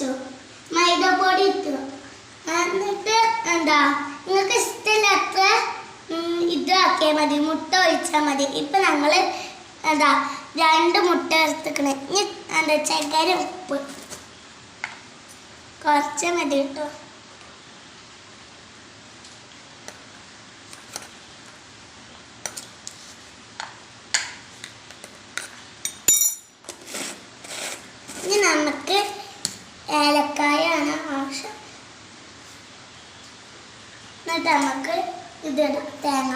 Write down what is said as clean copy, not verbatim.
വെച്ചു. മൈദപ്പൊടി ഇട്ടു. എന്നിട്ട് എന്താ നിങ്ങൾക്ക് ഇഷ്ടമില്ലാത്ത ഇതാക്കിയാൽ മതി, മുട്ട ഒഴിച്ചാൽ മതി. ഇപ്പം ഞങ്ങൾ എന്താ 2 മുട്ട ചേർത്തിക്കണേ. ഇനി എന്താ ചക്കര ഉപ്പ് കുറച്ച് മതി കേട്ടോ. ഇനി നമുക്ക് ഏലക്കായാണ് ആവശ്യം. എന്നിട്ട് നമുക്ക് ഇതിടാം തേങ്ങ.